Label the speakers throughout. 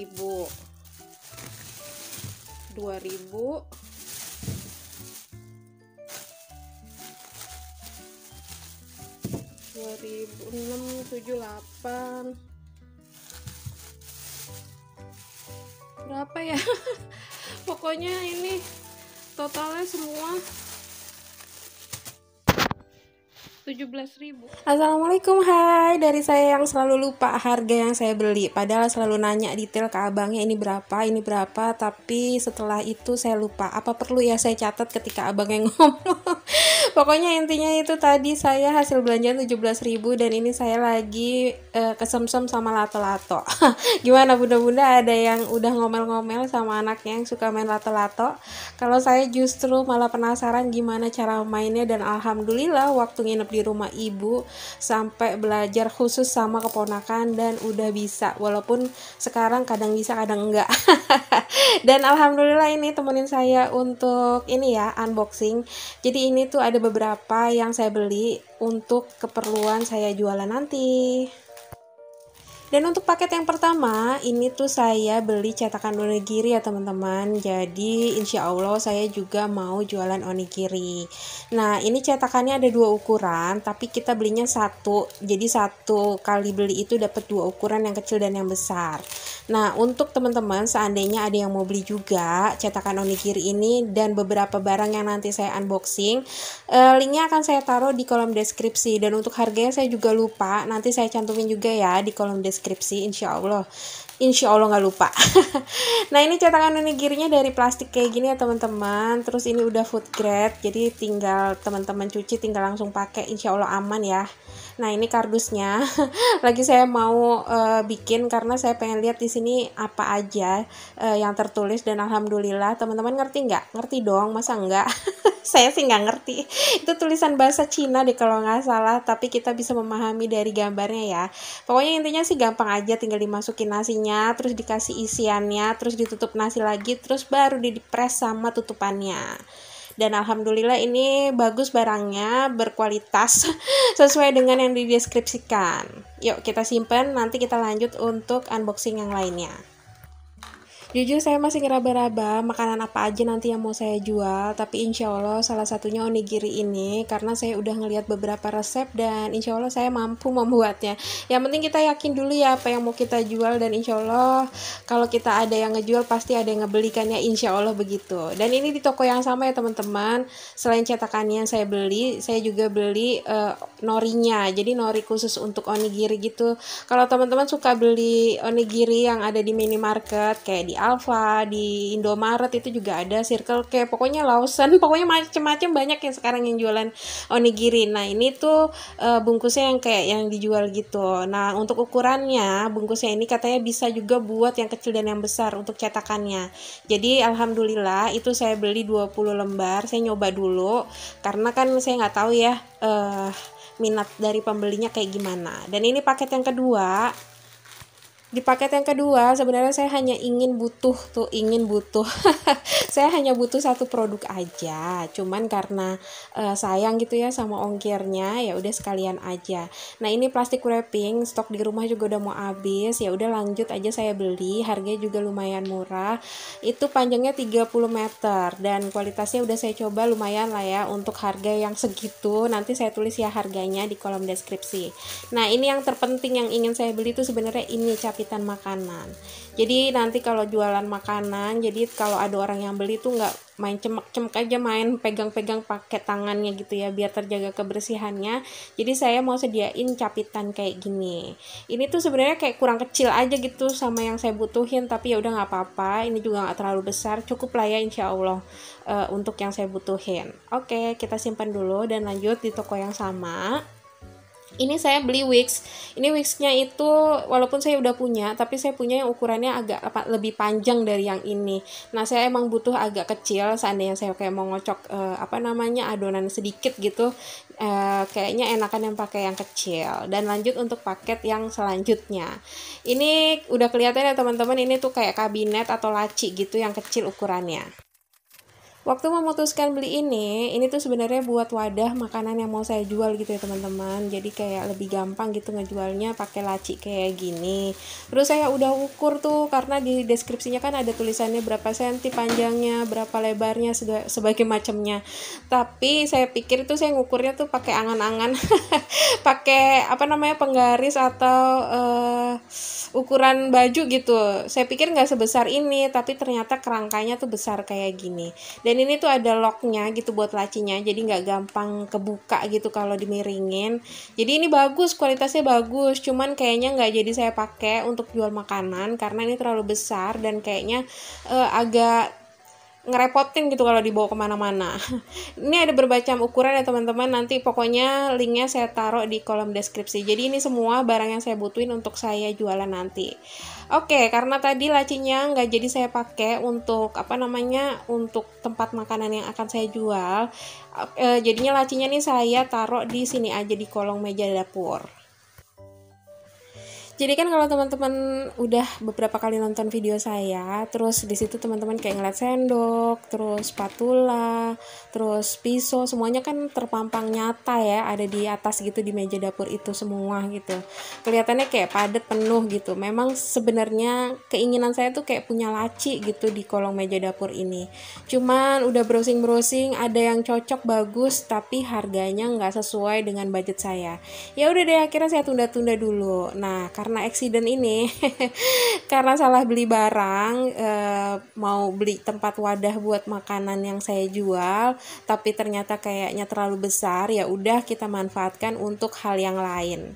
Speaker 1: 2000, 2000, 2006, 78, berapa ya? Pokoknya ini totalnya semua 17.000. Assalamualaikum, hai. Dari saya yang selalu lupa harga yang saya beli, padahal selalu nanya detail ke abangnya ini berapa, tapi setelah itu saya lupa. Apa perlu ya saya catat ketika abangnya ngomong? Pokoknya intinya itu tadi saya hasil belanjaan 17.000 dan ini saya lagi kesemsem sama lato-lato. Gimana bunda-bunda, ada yang udah ngomel-ngomel sama anaknya yang suka main lato-lato? Kalau saya justru malah penasaran gimana cara mainnya, dan alhamdulillah waktu nginep di rumah ibu sampai belajar khusus sama keponakan dan udah bisa, walaupun sekarang kadang bisa kadang enggak. Dan alhamdulillah ini temenin saya untuk ini ya, unboxing. Jadi ini tuh ada beberapa yang saya beli untuk keperluan saya jualan nanti. Dan untuk paket yang pertama, ini tuh saya beli cetakan onigiri ya teman-teman. Jadi insya Allah saya juga mau jualan onigiri. Nah ini cetakannya ada 2 ukuran, tapi kita belinya satu. Jadi satu kali beli itu dapat 2 ukuran, yang kecil dan yang besar. Nah untuk teman-teman seandainya ada yang mau beli juga cetakan onigiri ini dan beberapa barang yang nanti saya unboxing, linknya akan saya taruh di kolom deskripsi. Dan untuk harganya saya juga lupa, nanti saya cantumin juga ya di kolom deskripsi, insya Allah nggak lupa. Nah ini cetakan onigirinya dari plastik kayak gini ya teman-teman. Terus ini udah food grade, jadi tinggal teman-teman cuci, tinggal langsung pakai, insya Allah aman ya. Nah ini kardusnya lagi saya mau bikin karena saya pengen lihat di sini apa aja yang tertulis, dan alhamdulillah teman-teman ngerti nggak? Ngerti dong, masa enggak? Saya sih nggak ngerti, itu tulisan bahasa Cina deh kalau nggak salah, tapi kita bisa memahami dari gambarnya ya. Pokoknya intinya sih gampang aja, tinggal dimasukin nasinya, terus dikasih isiannya, terus ditutup nasi lagi, terus baru dipres sama tutupannya. Dan alhamdulillah ini bagus barangnya, berkualitas sesuai dengan yang dideskripsikan. Yuk kita simpen, nanti kita lanjut untuk unboxing yang lainnya. Jujur saya masih ngeraba-raba makanan apa aja nanti yang mau saya jual, tapi insya Allah salah satunya onigiri ini, karena saya udah ngeliat beberapa resep dan insya Allah saya mampu membuatnya. Yang penting kita yakin dulu ya apa yang mau kita jual, dan insya Allah kalau kita ada yang ngejual pasti ada yang ngebelikannya, insya Allah begitu. Dan ini di toko yang sama ya teman-teman. Selain cetakannya yang saya beli, saya juga beli norinya, jadi nori khusus untuk onigiri gitu. Kalau teman-teman suka beli onigiri yang ada di minimarket kayak di Alfa, di Indomaret itu juga ada, Circle K, pokoknya Lawson, pokoknya macem-macem banyak yang sekarang yang jualan onigiri. Nah ini tuh bungkusnya yang kayak yang dijual gitu. Nah untuk ukurannya bungkusnya ini katanya bisa juga buat yang kecil dan yang besar untuk cetakannya. Jadi alhamdulillah itu saya beli 20 lembar, saya nyoba dulu karena kan saya nggak tahu ya minat dari pembelinya kayak gimana. Dan ini paket yang kedua. Di paket yang kedua sebenarnya saya hanya ingin butuh saya hanya butuh satu produk aja, cuman karena sayang gitu ya sama ongkirnya, ya udah sekalian aja. Nah ini plastik wrapping, stok di rumah juga udah mau habis, ya udah lanjut aja saya beli, harganya juga lumayan murah. Itu panjangnya 30 meter dan kualitasnya udah saya coba lumayan lah ya untuk harga yang segitu. Nanti saya tulis ya harganya di kolom deskripsi. Nah ini yang terpenting yang ingin saya beli itu sebenarnya ini capitan makanan. Jadi nanti kalau jualan makanan, jadi kalau ada orang yang beli tuh nggak main cemek-cemek aja, main pegang-pegang pakai tangannya gitu ya, biar terjaga kebersihannya. Jadi saya mau sediain capitan kayak gini. Ini tuh sebenarnya kayak kurang kecil aja gitu sama yang saya butuhin, tapi ya udah nggak apa-apa. Ini juga nggak terlalu besar, cukup lah ya insya Allah untuk yang saya butuhin. Oke, kita simpan dulu dan lanjut di toko yang sama. Ini saya beli wix. Ini wixnya itu walaupun saya udah punya, tapi saya punya yang ukurannya agak lebih panjang dari yang ini. Nah saya emang butuh agak kecil, seandainya saya kayak mau ngocok adonan sedikit gitu, kayaknya enakan yang pakai yang kecil. Dan lanjut untuk paket yang selanjutnya. Ini udah kelihatan ya teman-teman, ini tuh kayak kabinet atau laci gitu yang kecil ukurannya. Waktu memutuskan beli ini tuh sebenarnya buat wadah makanan yang mau saya jual gitu ya teman-teman. Jadi kayak lebih gampang gitu ngejualnya pakai laci kayak gini. Terus saya udah ukur tuh karena di deskripsinya kan ada tulisannya berapa senti panjangnya, berapa lebarnya, sebagai macamnya. Tapi saya pikir itu saya ngukurnya tuh pakai angan-angan, pakai apa namanya penggaris atau ukuran baju gitu. Saya pikir nggak sebesar ini, tapi ternyata kerangkanya tuh besar kayak gini. Dan ini tuh ada locknya gitu buat lacinya, jadi nggak gampang kebuka gitu kalau dimiringin. Jadi ini bagus, kualitasnya bagus, cuman kayaknya nggak jadi saya pakai untuk jual makanan karena ini terlalu besar dan kayaknya agak ngerepotin gitu kalau dibawa kemana-mana. Ini ada berbagai ukuran ya teman-teman, nanti pokoknya linknya saya taruh di kolom deskripsi. Jadi ini semua barang yang saya butuhin untuk saya jualan nanti. Oke, karena tadi lacinya nggak jadi saya pakai untuk apa namanya, untuk tempat makanan yang akan saya jual, jadinya lacinya nih saya taruh di sini aja di kolong meja dapur. Jadi kan kalau teman-teman udah beberapa kali nonton video saya, terus di situ teman-teman kayak ngeliat sendok, terus spatula, terus pisau, semuanya kan terpampang nyata ya, ada di atas gitu di meja dapur itu semua gitu. Kelihatannya kayak padat penuh gitu. Memang sebenarnya keinginan saya tuh kayak punya laci gitu di kolong meja dapur ini. Cuman udah browsing-browsing, ada yang cocok bagus tapi harganya nggak sesuai dengan budget saya. Ya udah deh akhirnya saya tunda-tunda dulu. Nah, karena accident ini karena salah beli barang, mau beli tempat wadah buat makanan yang saya jual tapi ternyata kayaknya terlalu besar, ya udah kita manfaatkan untuk hal yang lain.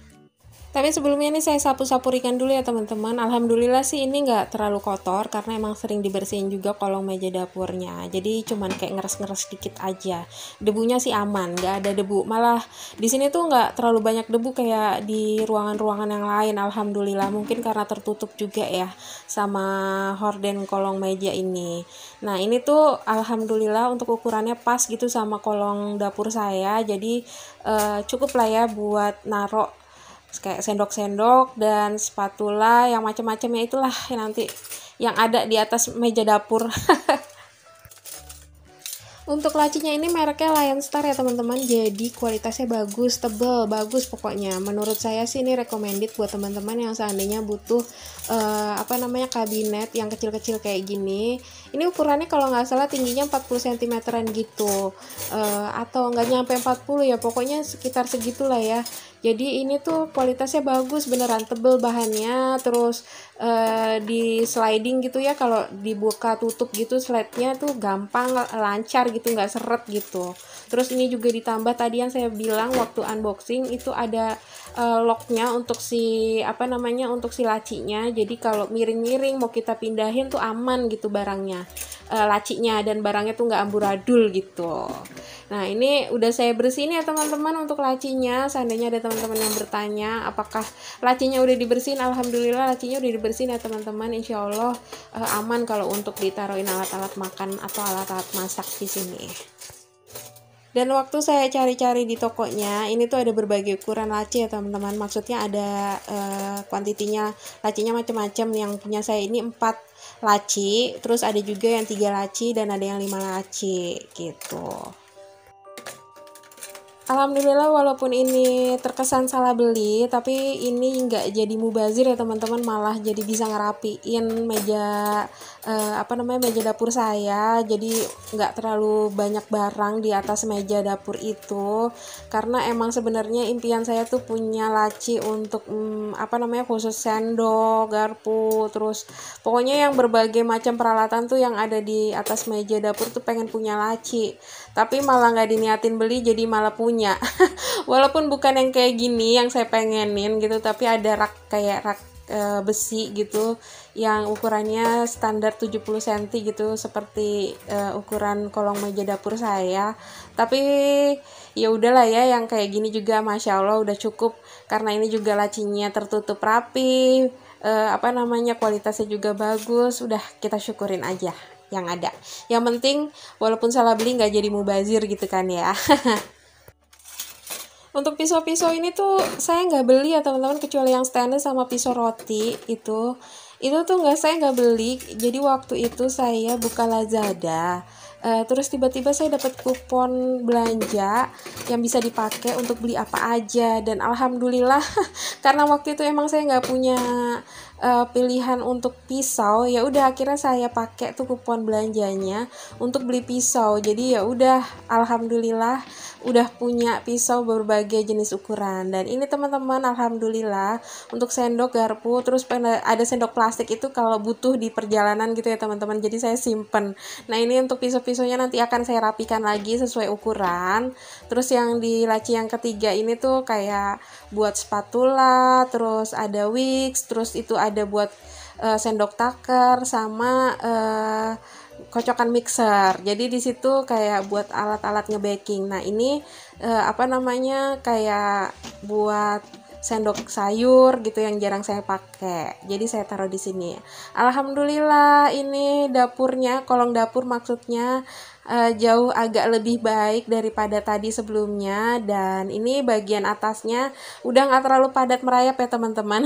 Speaker 1: Tapi sebelumnya nih saya sapu-sapu ringan dulu ya teman-teman. Alhamdulillah sih ini nggak terlalu kotor karena emang sering dibersihin juga kolong meja dapurnya. Jadi cuman kayak ngeres-ngeres dikit aja. Debunya sih aman, nggak ada debu. Malah di sini tuh nggak terlalu banyak debu kayak di ruangan-ruangan yang lain. Alhamdulillah, mungkin karena tertutup juga ya sama horden kolong meja ini. Nah ini tuh alhamdulillah untuk ukurannya pas gitu sama kolong dapur saya. Jadi cukup lah ya buat narok kayak sendok-sendok dan spatula yang macam-macamnya itulah yang nanti yang ada di atas meja dapur. Untuk lacinya ini mereknya Lion Star ya teman-teman, jadi kualitasnya bagus, tebel, bagus pokoknya. Menurut saya sih ini recommended buat teman-teman yang seandainya butuh apa namanya kabinet yang kecil-kecil kayak gini. Ini ukurannya kalau nggak salah tingginya 40 cm gitu, atau nggak nyampe 40 ya, pokoknya sekitar segitulah ya. Jadi ini tuh kualitasnya bagus, beneran tebel bahannya, terus di sliding gitu ya, kalau dibuka tutup gitu slide-nya tuh gampang, lancar gitu, nggak seret gitu. Terus ini juga ditambah tadi yang saya bilang waktu unboxing itu ada locknya untuk si apa namanya, untuk si lacinya. Jadi kalau miring-miring mau kita pindahin tuh aman gitu barangnya, lacinya, dan barangnya tuh nggak amburadul gitu. Nah ini udah saya bersihin ya teman-teman untuk lacinya. Seandainya ada teman-teman yang bertanya apakah lacinya udah dibersihin, alhamdulillah lacinya udah dibersihin ya teman-teman. Insya Allah aman kalau untuk ditaruhin alat-alat makan atau alat-alat masak di sini. Dan waktu saya cari-cari di tokonya, ini tuh ada berbagai ukuran laci ya teman-teman. Maksudnya ada kuantitinya, lacinya macam-macam. Yang punya saya ini 4 laci, terus ada juga yang 3 laci dan ada yang 5 laci gitu. Alhamdulillah walaupun ini terkesan salah beli, tapi ini nggak jadi mubazir ya teman-teman, malah jadi bisa ngerapiin meja apa namanya, meja dapur saya. Jadi nggak terlalu banyak barang di atas meja dapur itu, karena emang sebenarnya impian saya tuh punya laci untuk apa namanya, khusus sendok, garpu, terus pokoknya yang berbagai macam peralatan tuh yang ada di atas meja dapur tuh pengen punya laci. Tapi malah nggak diniatin beli, jadi malah punya. Walaupun bukan yang kayak gini yang saya pengenin gitu, tapi ada rak kayak rak besi gitu yang ukurannya standar 70 cm gitu, seperti ukuran kolong meja dapur saya. Tapi ya udahlah ya, yang kayak gini juga masya Allah udah cukup, karena ini juga lacinya tertutup rapi, apa namanya, kualitasnya juga bagus. Udah, kita syukurin aja yang ada. Yang penting walaupun salah beli nggak jadi mubazir gitu kan ya. Untuk pisau-pisau ini tuh saya nggak beli ya teman-teman, kecuali yang stainless sama pisau roti itu tuh saya nggak beli. Jadi waktu itu saya buka Lazada, Terus tiba-tiba saya dapat kupon belanja yang bisa dipakai untuk beli apa aja, dan alhamdulillah karena waktu itu emang saya nggak punya pilihan untuk pisau, ya udah akhirnya saya pakai tuh kupon belanjanya untuk beli pisau. Jadi ya udah, alhamdulillah udah punya pisau berbagai jenis ukuran. Dan ini teman-teman, alhamdulillah untuk sendok garpu, terus ada sendok plastik itu kalau butuh di perjalanan gitu ya teman-teman, jadi saya simpen. Nah ini untuk pisau-pisaunya nanti akan saya rapikan lagi sesuai ukuran. Terus yang di laci yang ketiga ini tuh kayak buat spatula, terus ada wix, terus itu ada buat sendok taker sama kocokan mixer. Jadi di situ kayak buat alat-alat ngebaking. Nah ini apa namanya, kayak buat sendok sayur gitu yang jarang saya pakai. Jadi saya taruh di sini. Alhamdulillah ini dapurnya, kolong dapur maksudnya, jauh agak lebih baik daripada tadi sebelumnya. Dan ini bagian atasnya udah nggak terlalu padat merayap ya teman-teman.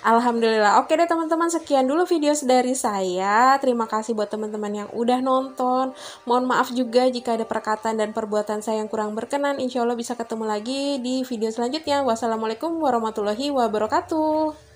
Speaker 1: Alhamdulillah. Oke deh teman-teman, sekian dulu video dari saya. Terima kasih buat teman-teman yang udah nonton. Mohon maaf juga jika ada perkataan dan perbuatan saya yang kurang berkenan. Insya Allah bisa ketemu lagi di video selanjutnya. Wassalamualaikum warahmatullahi wabarakatuh.